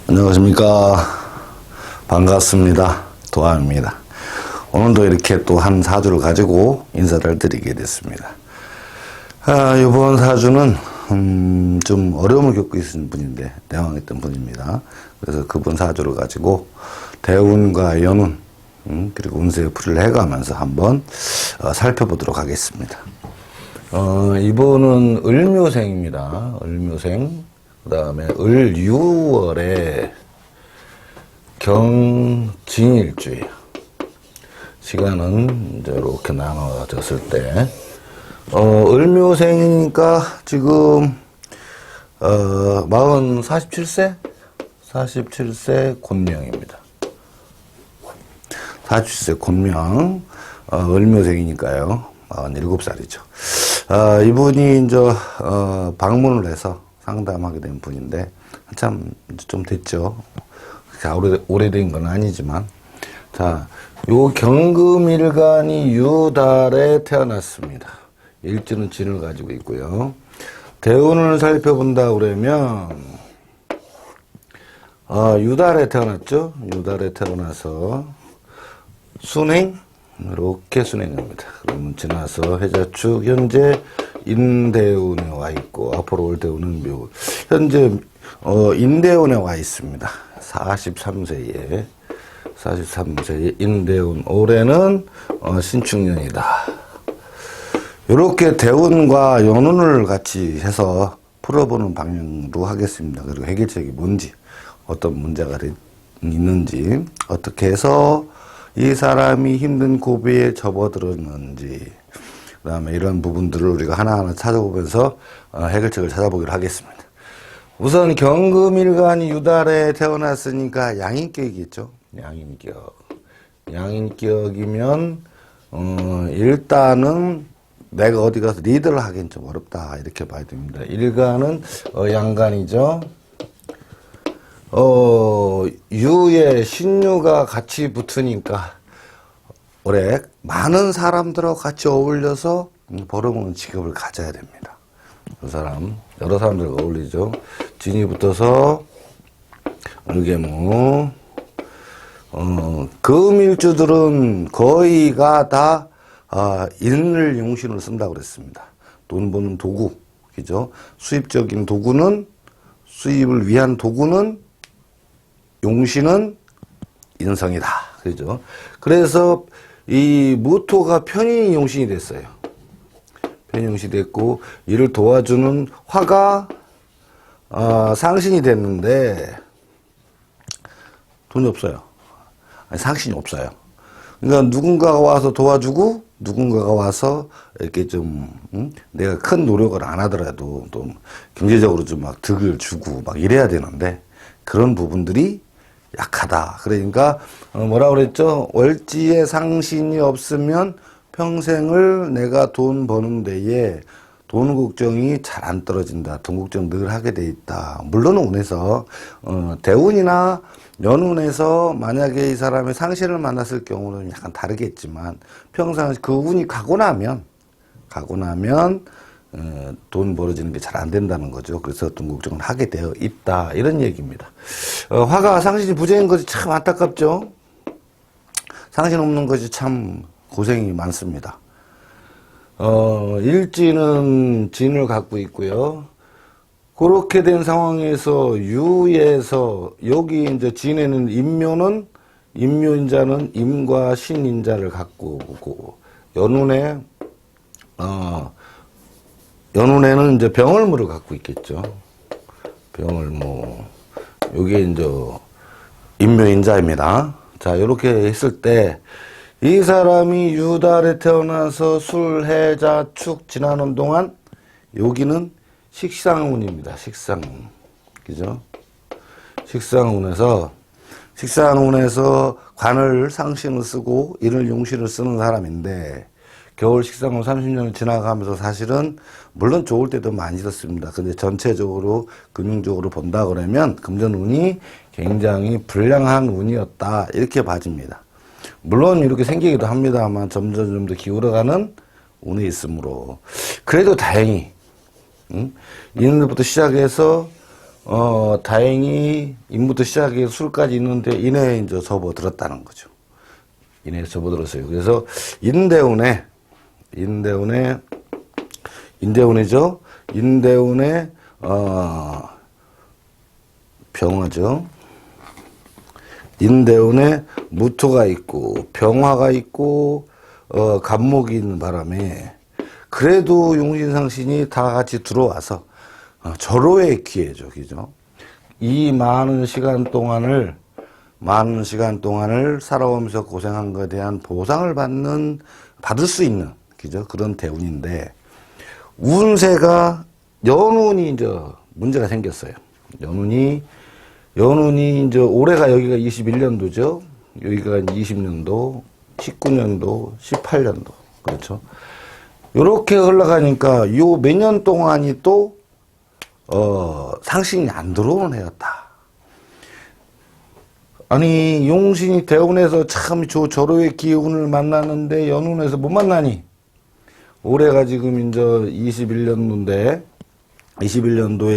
안녕하십니까. 반갑습니다. 도아입니다. 오늘도 이렇게 또 한 사주를 가지고 인사를 드리게 됐습니다. 이번 사주는 좀 어려움을 겪고 있는 분인데 대왕했던 분입니다. 그래서 그분 사주를 가지고 대운과 연운 그리고 운세의 풀이를 해가면서 한번 살펴보도록 하겠습니다. 이번은 을묘생입니다. 을묘생. 그 다음에 을 6월에 경진일주예요. 시간은 이제 이렇게 나눠졌을 때, 을묘생이니까 지금, 47세? 47세 곤명입니다. 47세 곤명, 을묘생이니까요. 47살이죠. 이분이 이제, 방문을 해서 상담하게 된 분인데, 한참 좀 됐죠. 오래된 건 아니지만. 자, 요 경금일간이 유달에 태어났습니다. 일주는 진을 가지고 있고요. 대운을 살펴본다 그러면, 유달에 태어났죠? 유달에 태어나서, 순행? 이렇게 순행합니다. 그러면 지나서 해자축, 현재 인대운에 와 있고, 앞으로 올 대운은 묘. 현재, 인대운에 와 있습니다. 43세에 인대운. 올해는, 신축년이다. 이렇게 대운과 연운을 같이 해서 풀어보는 방향으로 하겠습니다. 그리고 해결책이 뭔지, 어떤 문제가 있는지, 어떻게 해서 이 사람이 힘든 고비에 접어들었는지, 그 다음에 이런 부분들을 우리가 하나하나 찾아보면서 해결책을 찾아보기로 하겠습니다. 우선 경금일간이 유달에 태어났으니까 양인격이겠죠. 양인격이면 일단은 내가 어디 가서 리드를 하기엔 좀 어렵다 이렇게 봐야 됩니다. 일간은 양간이죠. 유에 신유가 같이 붙으니까 올해 많은 사람들하고 같이 어울려서 벌어먹는 직업을 가져야 됩니다. 그 사람 여러 사람들과 어울리죠. 진이 붙어서 을개목. 금일주들은 거의가 다 인을 용신으로 쓴다고 그랬습니다. 돈 버는 도구, 그죠? 수입적인 도구는, 수입을 위한 도구는, 용신은 인성이다. 그죠? 그래서 이 무토가 편인이 용신이 됐어요. 편인이 용신이 됐고, 이를 도와주는 화가 상신이 됐는데, 돈이 없어요. 아니, 상신이 없어요. 그러니까 누군가가 와서 도와주고, 누군가가 와서 이렇게 좀, 내가 큰 노력을 안 하더라도 또 경제적으로 좀 막 득을 주고 막 이래야 되는데, 그런 부분들이 약하다. 그러니까, 뭐라 그랬죠? 월지에 상신이 없으면 평생을 내가 돈 버는 데에 돈 걱정이 잘 안 떨어진다. 돈 걱정 늘 하게 돼 있다. 물론 운에서, 대운이나 연운에서 만약에 이 사람이 상신을 만났을 경우는 약간 다르겠지만, 평생 그 운이 가고 나면, 돈 벌어지는 게 잘 안 된다는 거죠. 그래서 돈 걱정을 하게 되어 있다. 이런 얘기입니다. 화가 상신이 부재인 것이 참 안타깝죠. 상신 없는 것이 참 고생이 많습니다. 일지는 진을 갖고 있고요. 그렇게 된 상황에서 유에서 여기 이제 진에는 임묘인자는 임과 신인자를 갖고 오고 연운에는 이제 병을무를 갖고 있겠죠. 병을무. 요게 이제 임묘인자입니다. 자, 이렇게 했을 때 이 사람이 유달에 태어나서 술, 해, 자, 축 지나는 동안 여기는 식상운입니다. 식상운. 그죠? 식상운에서 관을 상신을 쓰고 인을 용신을 쓰는 사람인데 겨울 식상운 30년을 지나가면서 사실은 물론 좋을 때도 많이 있었습니다. 근데 전체적으로 금융적으로 본다 그러면 금전운이 굉장히 불량한 운이었다. 이렇게 봐집니다. 물론 이렇게 생기기도 합니다만 점점 더 기울어가는 운이 있으므로 그래도 다행히 인부터 시작해서 다행히 임부터 시작해서 술까지 있는데 이내에 이제 접어들었다는 거죠. 이내에 접어들었어요. 그래서 인대운이죠. 인대운에 병화죠. 인대운에 무토가 있고 병화가 있고 간목이 있는 바람에 그래도 용신상신이 다 같이 들어와서 절호의 기회죠. 그죠? 이 많은 시간 동안을 살아오면서 고생한 것에 대한 보상을 받을 수 있는, 그죠? 그런 대운인데, 운세가, 연운이 이제 문제가 생겼어요. 연운이 이제 올해가 여기가 21년도죠. 여기가 20년도, 19년도, 18년도. 그렇죠. 요렇게 흘러가니까 요 몇 년 동안이 또 상신이 안 들어오는 해였다. 아니 용신이 대운에서 참 절호의 기운을 만나는데 연운에서 못 만나니 올해가 지금 이제 21년도에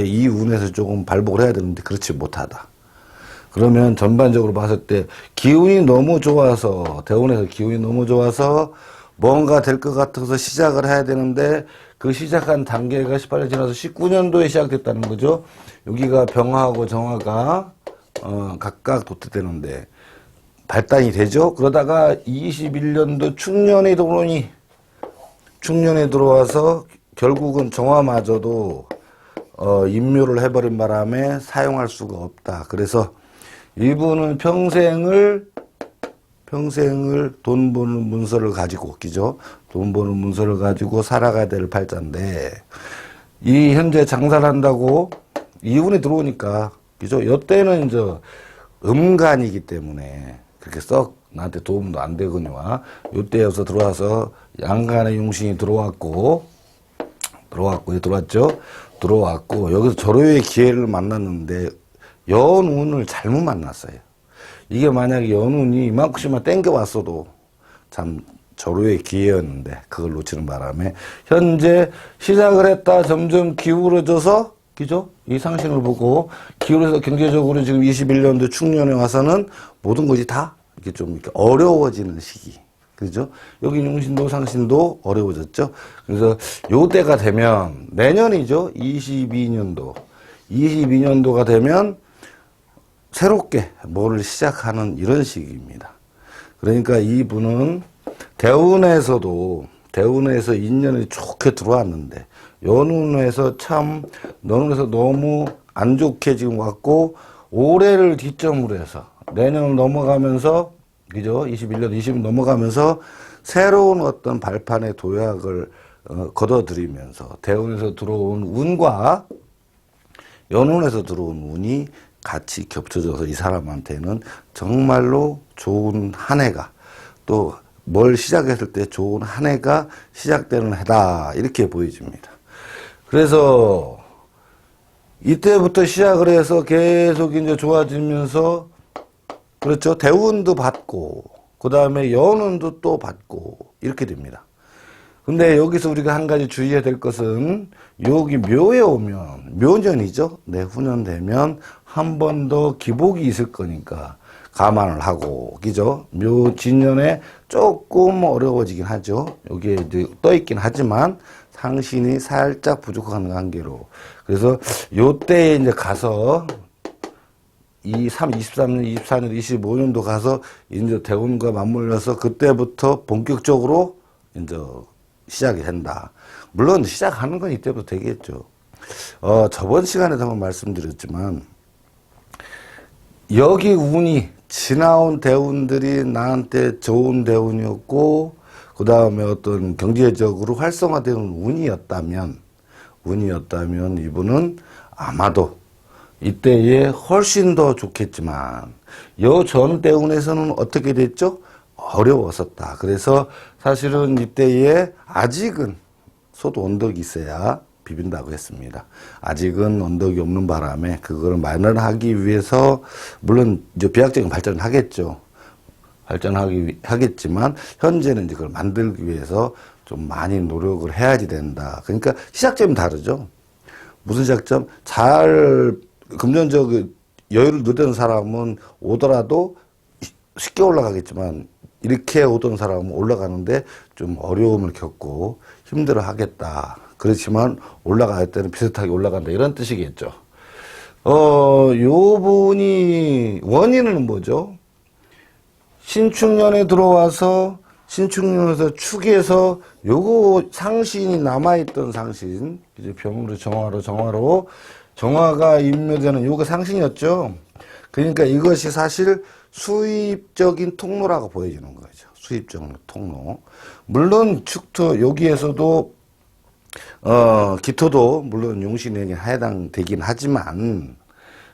이 운에서 조금 발복을 해야 되는데 그렇지 못하다. 그러면 전반적으로 봤을 때 기운이 너무 좋아서 대운에서 기운이 너무 좋아서 뭔가 될 것 같아서 시작을 해야 되는데 그 시작한 단계가 18년 지나서 19년도에 시작됐다는 거죠. 여기가 병화하고 정화가 각각 도태되는데 발단이 되죠. 그러다가 21년도 충년에 들어와서 결국은 정화마저도 인묘를 해버린 바람에 사용할 수가 없다. 그래서 이분은 평생을 돈 버는 문서를 가지고, 그죠? 돈 버는 문서를 가지고 살아가야 될 팔자인데, 이 현재 장사를 한다고 이운이 들어오니까, 그죠? 요때는 이제 음간이기 때문에 그렇게 썩 나한테 도움도 안 되거니와, 요때여서 들어와서 양간의 용신이 들어왔죠? 들어왔고, 여기서 절호의 기회를 만났는데, 연운을 잘못 만났어요. 이게 만약에 연운이 이만큼씩만 땡겨왔어도 참 절호의 기회였는데 그걸 놓치는 바람에 현재 시작을 했다 점점 기울어져서, 그죠? 이 상신을 보고 기울어서 경제적으로 지금 21년도 충년에 와서는 모든 것이 다 이렇게 좀 이렇게 어려워지는 시기. 그죠? 여기 용신도 상신도 어려워졌죠? 그래서 요때가 되면 내년이죠? 22년도가 되면 새롭게 뭐를 시작하는 이런 시기입니다. 그러니까 이분은 대운에서 인연이 좋게 들어왔는데 연운에서 너무 안 좋게 지금 왔고 올해를 기점으로 해서 내년을 넘어가면서, 그죠? 21년, 20년 넘어가면서 새로운 어떤 발판의 도약을 거둬들이면서 대운에서 들어온 운과 연운에서 들어온 운이 같이 겹쳐져서 이 사람한테는 정말로 좋은 한 해가, 또 뭘 시작했을 때 좋은 한 해가 시작되는 해다, 이렇게 보여집니다. 그래서 이때부터 시작을 해서 계속 이제 좋아지면서, 그렇죠? 대운도 받고 그 다음에 연운도 또 받고 이렇게 됩니다. 근데 여기서 우리가 한 가지 주의해야 될 것은 여기 묘에 오면 묘년이죠. 네, 후년 되면 한 번 더 기복이 있을 거니까 감안을 하고, 그죠? 묘 진년에 조금 어려워지긴 하죠. 여기에 이제 떠 있긴 하지만 상신이 살짝 부족한 관계로. 그래서 요때에 이제 가서 23년, 24년, 25년도 가서 이제 대운과 맞물려서 그때부터 본격적으로 이제 시작이 된다. 물론 시작하는 건 이때부터 되겠죠. 저번 시간에도 한번 말씀드렸지만 여기 운이 지나온 대운들이 나한테 좋은 대운이었고 그 다음에 어떤 경제적으로 활성화되는 운이었다면 이분은 아마도 이때에 훨씬 더 좋겠지만 요 전 대운에서는 어떻게 됐죠? 어려웠었다. 그래서 사실은 이때에 아직은 소도 언덕이 있어야 비빈다고 했습니다. 아직은 언덕이 없는 바람에 그걸 마련하기 위해서 물론 이제 비약적인 발전을 하겠죠. 하겠지만 현재는 이제 그걸 만들기 위해서 좀 많이 노력을 해야지 된다. 그러니까 시작점이 다르죠. 무슨 시작점? 잘 금전적 여유를 누리는 사람은 오더라도 쉽게 올라가겠지만 이렇게 오던 사람은 올라가는데 좀 어려움을 겪고 힘들어 하겠다. 그렇지만 올라갈 때는 비슷하게 올라간다. 이런 뜻이겠죠. 요 분이 원인은 뭐죠? 신축년에 들어와서 신축년에서 축에서 요거 상신이 남아있던 상신, 이제 병으로 정화가 임묘되는 요거 상신이었죠. 그러니까 이것이 사실 수입적인 통로라고 보여지는 거죠. 수입적인 통로. 물론 축토 여기에서도 기토도 물론 용신에게 해당되긴 하지만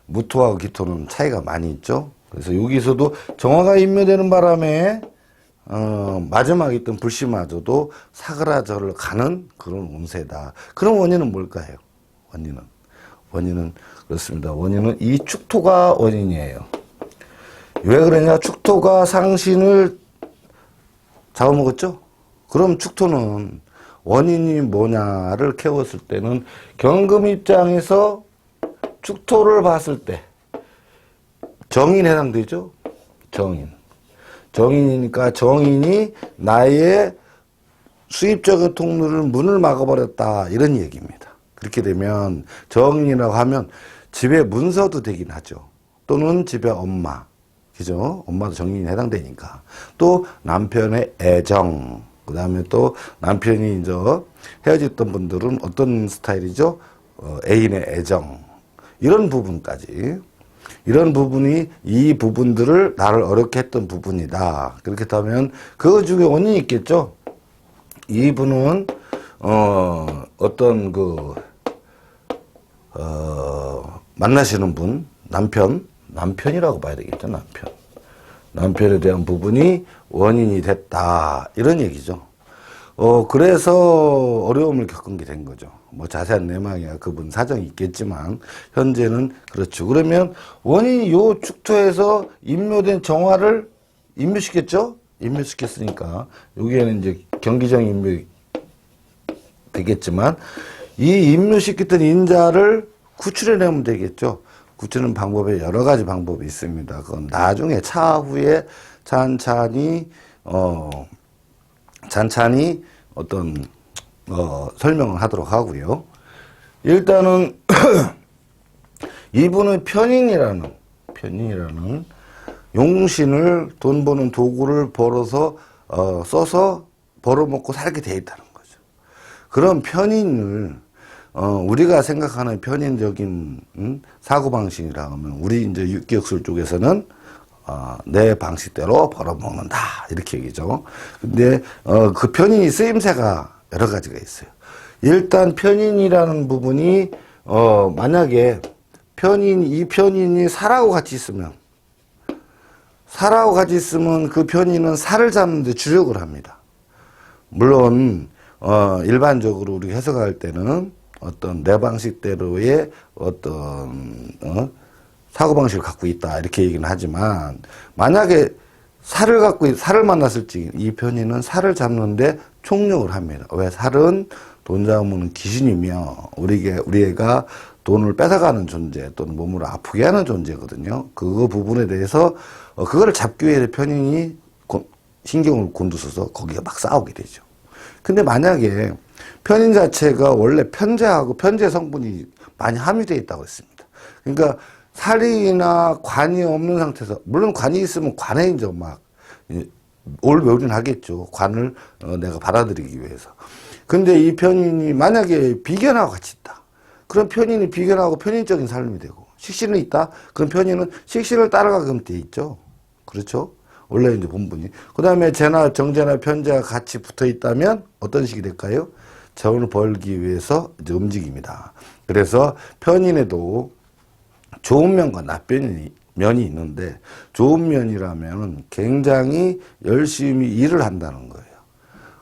무토하고 기토는 차이가 많이 있죠. 그래서 여기서도 정화가 임묘되는 바람에 마지막에 있던 불씨마저도 사그라져를 가는 그런 운세다. 그런 원인은 뭘까요? 원인은 그렇습니다. 원인은 이 축토가 원인이에요. 왜 그러냐? 축토가 상신을 잡아먹었죠? 그럼 축토는 원인이 뭐냐를 캐웠을 때는 경금 입장에서 축토를 봤을 때 정인에 해당되죠? 정인이니까 정인이 나의 수입적인 통로를 문을 막아버렸다. 이런 얘기입니다. 그렇게 되면 정인이라고 하면 집에 문서도 되긴 하죠. 또는 집에 엄마. 그죠? 엄마도 정인에 해당되니까. 또 남편의 애정. 그 다음에 또 남편이 이제 헤어졌던 분들은 어떤 스타일이죠? 애인의 애정. 이런 부분까지. 이런 부분이 이 부분들을 나를 어렵게 했던 부분이다. 그렇게 하면 그 중에 원인이 있겠죠? 이분은 어떤 만나시는 분, 남편이라고 봐야 되겠죠, 남편에 대한 부분이 원인이 됐다. 이런 얘기죠. 그래서 어려움을 겪은 게 된 거죠. 뭐 자세한 내막이야 그분 사정이 있겠지만, 현재는 그렇죠. 그러면 원인이 요 축토에서 임묘된 정화를 임묘시켰죠? 임묘시켰으니까, 여기에는 이제 경기정 임묘 되겠지만, 이 임묘시켰던 인자를 구출해내면 되겠죠. 구출하는 방법에 여러 가지 방법이 있습니다. 그건 나중에 차후에 찬찬히 어떤 설명을 하도록 하고요. 일단은 이분은 편인이라는 용신을 돈 버는 도구를 써서 벌어먹고 살게 돼 있다는 거죠. 그런 편인을 우리가 생각하는 편인적인 사고방식이라 하면, 우리 이제 육기역술 쪽에서는 내 방식대로 벌어먹는다. 이렇게 얘기죠. 근데, 그 편인이 쓰임새가 여러 가지가 있어요. 일단 편인이라는 부분이, 만약에 이 편인이 살하고 같이 있으면 그 편인은 살을 잡는데 주력을 합니다. 물론, 일반적으로 우리가 해석할 때는 어떤 내 방식대로의 어떤 사고방식을 갖고 있다 이렇게 얘기는 하지만, 만약에 살을 만났을 때 이 편인은 살을 잡는데 총력을 합니다. 왜? 살은 돈 잡으면 귀신이며 우리가 돈을 뺏어가는 존재 또는 몸을 아프게 하는 존재거든요. 그 부분에 대해서 그거를 잡기 위해 편인이 신경을 곤두서서 거기가 막 싸우게 되죠. 근데 만약에 편인 자체가 원래 편재하고 편재 성분이 많이 함유되어 있다고 했습니다. 그러니까 살이나 관이 없는 상태에서, 물론 관이 있으면 관에 이제 막 올묘리는 하겠죠. 관을 내가 받아들이기 위해서. 근데 이 편인이 만약에 비견하고 같이 있다. 그럼 편인이 비견하고 편인적인 삶이 되고, 식신은 있다. 그럼 편인은 식신을 따라가게끔 돼 있죠. 그렇죠? 원래 이제 본분이. 그 다음에 재나 정재나 편재가 같이 붙어 있다면 어떤 식이 될까요? 재원을 벌기 위해서 이제 움직입니다. 그래서 편인에도 좋은 면과 나쁜 면이 있는데, 좋은 면이라면 굉장히 열심히 일을 한다는 거예요.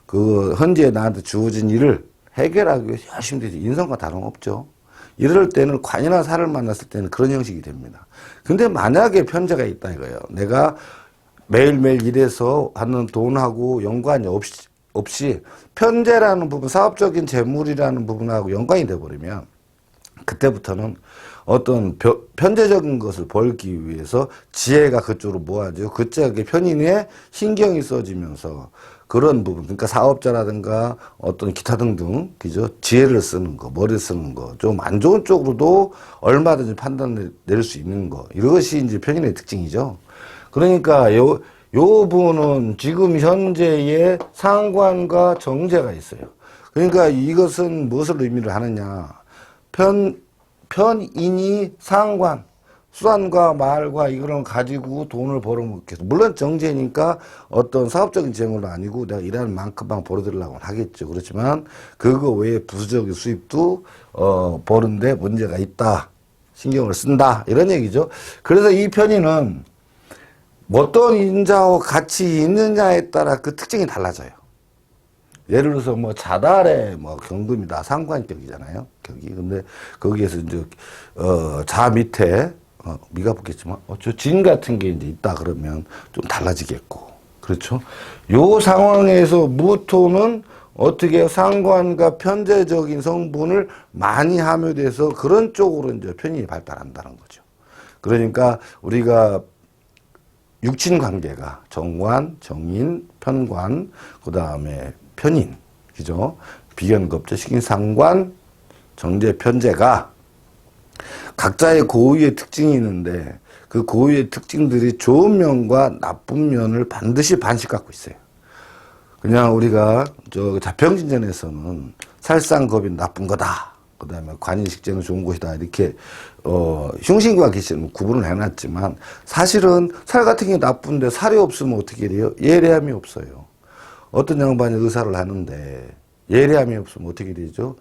그 현재 나한테 주어진 일을 해결하기 위해서 열심히 되지. 인성과 다름없죠. 이럴 때는 관이나 살을 만났을 때는 그런 형식이 됩니다. 근데 만약에 편재가 있다 이거예요. 내가 매일매일 일해서 하는 돈하고 연관이 없이 편재라는 부분, 사업적인 재물이라는 부분하고 연관이 돼버리면 그때부터는 어떤 편재적인 것을 벌기 위해서 지혜가 그쪽으로 모아지고 그쪽에 편인의 신경이 써지면서 그런 부분, 그러니까 사업자라든가 어떤 기타 등등, 그죠? 지혜를 쓰는 거, 머리를 쓰는 거, 좀 안 좋은 쪽으로도 얼마든지 판단을 내릴 수 있는 거. 이것이 이제 편인의 특징이죠. 그러니까 요 부분은 지금 현재의 상관과 정제가 있어요. 그러니까 이것은 무엇을 의미를 하느냐. 편인이 상관, 수완과 말과 이거를 가지고 돈을 벌어먹겠어. 물론 정제니까 어떤 사업적인 재물은 아니고 내가 일하는 만큼만 벌어들이려고 하겠죠. 그렇지만 그거 외에 부수적인 수입도 버는데 문제가 있다. 신경을 쓴다. 이런 얘기죠. 그래서 이 편인은 어떤 인자와 같이 있느냐에 따라 그 특징이 달라져요. 예를 들어서 뭐 자달의 뭐 경금이다. 상관격이잖아요. 격이. 근데 거기에서 이제 자 밑에 미가 붙겠지만 저 진 같은 게 이제 있다 그러면 좀 달라지겠고. 그렇죠? 요 상황에서 무토는 어떻게 상관과 편재적인 성분을 많이 함유돼서 그런 쪽으로 이제 편인이 발달한다는 거죠. 그러니까 우리가 육친 관계가 정관, 정인, 편관, 그 다음에 편인, 그죠? 비견급제, 식인상관, 정제, 편제가 각자의 고유의 특징이 있는데 그 고유의 특징들이 좋은 면과 나쁜 면을 반드시 반씩 갖고 있어요. 그냥 우리가 저 자평진전에서는 살상겁이 나쁜 거다. 그 다음에 관인식재는 좋은 것이다. 이렇게, 흉신과 기신은 구분을 해놨지만 사실은 살 같은 게 나쁜데 살이 없으면 어떻게 돼요? 예리함이 없어요. 어떤 양반이 의사를 하는데 예리함이 없으면 어떻게 되죠?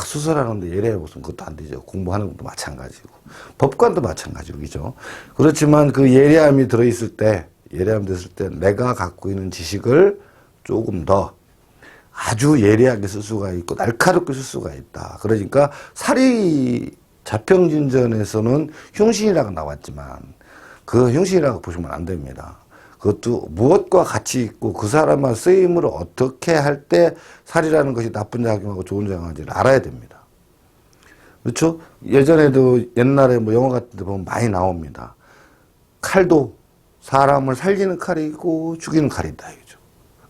수술하는데 예리함이 없으면 그것도 안 되죠. 공부하는 것도 마찬가지고. 법관도 마찬가지고, 그죠? 그렇지만 그 예리함이 들어있을 때, 예리함이 됐을 때 내가 갖고 있는 지식을 조금 더 아주 예리하게 쓸 수가 있고 날카롭게 쓸 수가 있다. 그러니까 살이 자평진전에서는 흉신이라고 나왔지만 그 흉신이라고 보시면 안 됩니다. 그것도 무엇과 같이 있고 그 사람의 쓰임을 어떻게 할 때 살이라는 것이 나쁜 작용하고 좋은 작용하는지를 알아야 됩니다. 그렇죠? 예전에도 옛날에 뭐 영화 같은 데 보면 많이 나옵니다. 칼도 사람을 살리는 칼이 있고 죽이는 칼이 있다.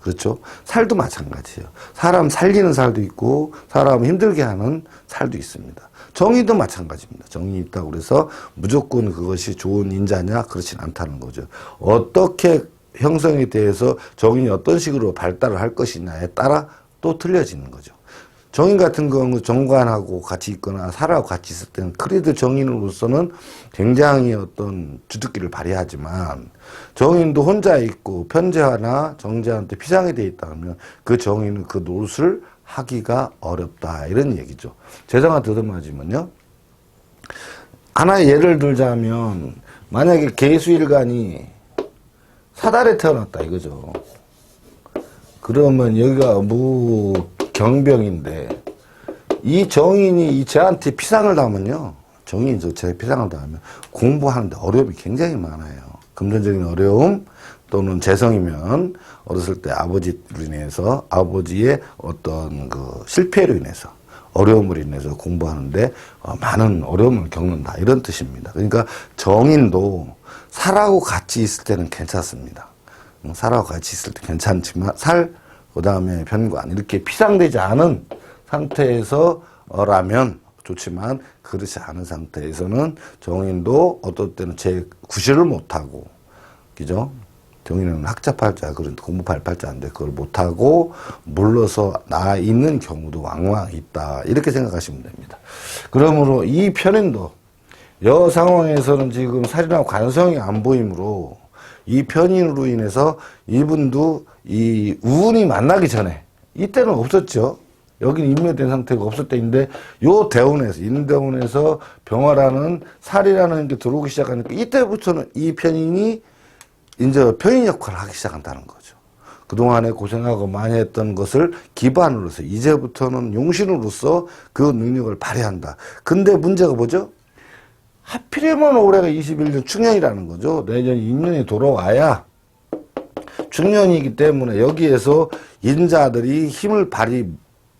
그렇죠? 살도 마찬가지예요. 사람 살리는 살도 있고 사람 힘들게 하는 살도 있습니다. 정의도 마찬가지입니다. 정의 있다고 그래서 무조건 그것이 좋은 인자냐? 그렇진 않다는 거죠. 어떻게 형성에 대해서 정인이 어떤 식으로 발달을 할 것이냐에 따라 또 틀려지는 거죠. 정인 같은 경우 정관하고 같이 있거나 살하고 같이 있을 때는 크리드 정인으로서는 굉장히 어떤 주특기를 발휘하지만 정인도 혼자 있고 편재하나 정재한테 피상이 되어 있다면 그 정인은 그 노릇을 하기가 어렵다. 이런 얘기죠. 재성아 더듬어지면요. 하나의 예를 들자면 만약에 계수일간이 사달에 태어났다 이거죠. 그러면 여기가 무경병인데 이 정인이 쟤한테 피상을 당하면요. 정인이 쟤 피상을 당하면 공부하는데 어려움이 굉장히 많아요. 금전적인 어려움 또는 재성이면 어렸을 때 아버지로 인해서 아버지의 어떤 그 실패로 인해서 어려움으로 인해서 공부하는데 많은 어려움을 겪는다. 이런 뜻입니다. 그러니까 정인도 살하고 같이 있을 때는 괜찮습니다. 살하고 같이 있을 때 괜찮지만 그 다음에 편관 이렇게 피상되지 않은 상태에서라면 좋지만 그렇지 않은 상태에서는 정인도 어떨 때는 제 구실을 못하고 그죠? 정인은 학자팔자 그런 공부팔자인데 그걸 못하고 물러서 나 있는 경우도 왕왕 있다 이렇게 생각하시면 됩니다. 그러므로 이 편인도 여 상황에서는 지금 살이나 관성이 안 보이므로 이 편인으로 인해서 이분도 이 우운이 만나기 전에 이때는 없었죠. 여기는 인묘된 상태가 없을 때인데 요 대운에서 인대운에서 병화라는 살이라는 게 들어오기 시작하니까 이때부터는 이 편인이 이제 편인 역할을 하기 시작한다는 거죠. 그동안에 고생하고 많이 했던 것을 기반으로서 이제부터는 용신으로서 그 능력을 발휘한다. 근데 문제가 뭐죠? 하필이면 올해가 21년 충년이라는 거죠. 내년 2년이 돌아와야 충년이기 때문에 여기에서 인자들이 힘을 발휘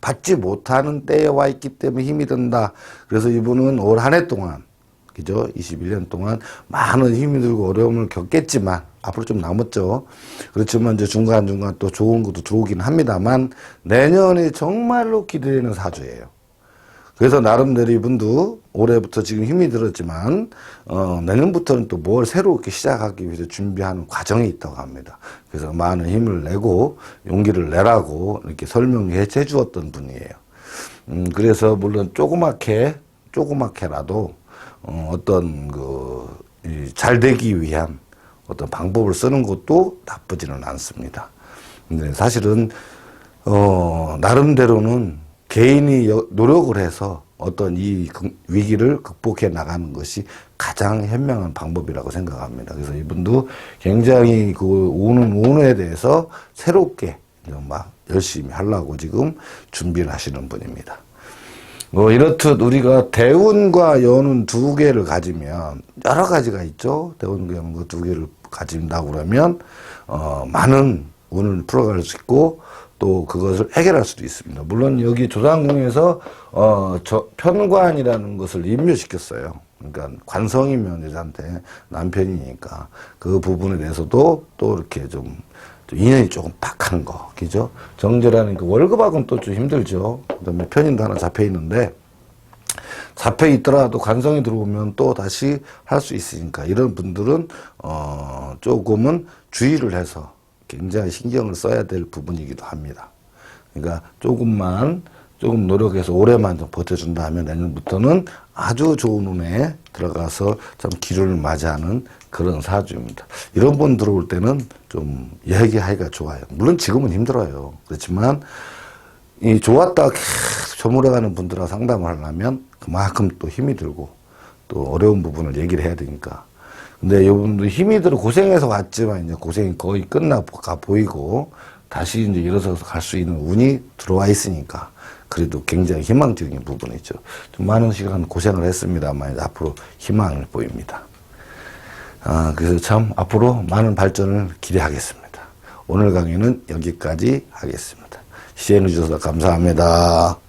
받지 못하는 때에 와 있기 때문에 힘이 든다. 그래서 이분은 올 한 해 동안, 그죠? 21년 동안 많은 힘이 들고 어려움을 겪겠지만, 앞으로 좀 남았죠. 그렇지만 이제 중간중간 또 좋은 것도 들어오긴 합니다만, 내년이 정말로 기대되는 사주예요. 그래서 나름대로 이분도 올해부터 지금 힘이 들었지만 내년부터는 또 뭘 새롭게 시작하기 위해서 준비하는 과정이 있다고 합니다. 그래서 많은 힘을 내고 용기를 내라고 이렇게 설명해 주었던 분이에요. 그래서 물론 조그맣게라도 어떤 잘 되기 위한 어떤 방법을 쓰는 것도 나쁘지는 않습니다. 근데 사실은 나름대로는 개인이 노력을 해서 어떤 이 위기를 극복해 나가는 것이 가장 현명한 방법이라고 생각합니다. 그래서 이분도 굉장히 오는 운에 대해서 새롭게 막 열심히 하려고 지금 준비를 하시는 분입니다. 이렇듯 우리가 대운과 연운 두 개를 가지면 여러 가지가 있죠. 대운과 연운 두 개를 가진다고 그러면 많은 운을 풀어갈 수 있고 또 그것을 해결할 수도 있습니다. 물론 여기 조상궁에서 편관이라는 것을 임묘시켰어요. 그러니까 관성이면 여자한테 남편이니까 그 부분에 대해서도 또 이렇게 좀 인연이 조금 빡한 거, 그죠? 정제라는 그 월급하고는 또 좀 힘들죠. 그다음에 편인도 하나 잡혀 있는데 잡혀 있더라도 관성이 들어오면 또 다시 할 수 있으니까 이런 분들은 조금은 주의를 해서 굉장히 신경을 써야 될 부분이기도 합니다. 그러니까 조금 노력해서 올해만 좀 버텨준다 하면 내년부터는 아주 좋은 운에 들어가서 참 기운을 맞이하는 그런 사주입니다. 이런 분 들어올 때는 좀 얘기하기가 좋아요. 물론 지금은 힘들어요. 그렇지만 이 좋았다가 계속 저물어가는 분들하고 상담을 하려면 그만큼 또 힘이 들고 또 어려운 부분을 얘기를 해야 되니까. 근데 이분도 힘이 들어 고생해서 왔지만 이제 고생이 거의 끝나가 보이고 다시 이제 일어서서 갈 수 있는 운이 들어와 있으니까 그래도 굉장히 희망적인 부분이죠. 좀 많은 시간 고생을 했습니다만 이제 앞으로 희망을 보입니다. 그래서 참 앞으로 많은 발전을 기대하겠습니다. 오늘 강의는 여기까지 하겠습니다. 시청해 주셔서 감사합니다.